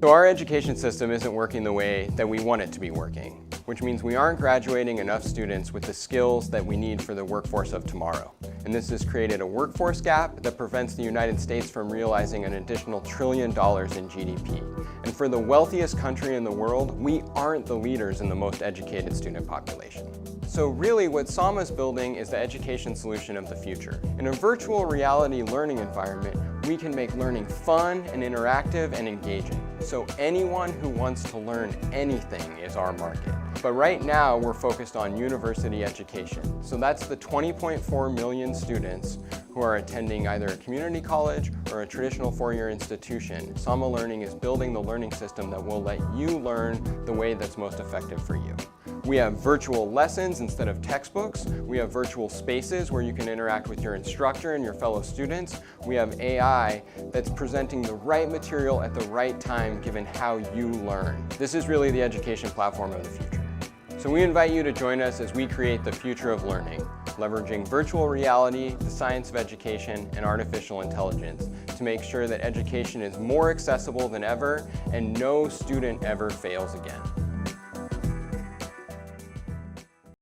So our education system isn't working the way that we want it to be working, which means we aren't graduating enough students with the skills that we need for the workforce of tomorrow. And this has created a workforce gap that prevents the United States from realizing an additional $1 trillion in GDP. And for the wealthiest country in the world, we aren't the leaders in the most educated student population. So really what Sama's building is the education solution of the future. In a virtual reality learning environment, we can make learning fun and interactive and engaging. So anyone who wants to learn anything is our market. But right now we're focused on university education. So that's the 20.4 million students who are attending either a community college or a traditional four-year institution. Sama Learning is building the learning system that will let you learn the way that's most effective for you. We have virtual lessons instead of textbooks. We have virtual spaces where you can interact with your instructor and your fellow students. We have AI that's presenting the right material at the right time given how you learn. This is really the education platform of the future. So we invite you to join us as we create the future of learning, leveraging virtual reality, the science of education, and artificial intelligence to make sure that education is more accessible than ever and no student ever fails again.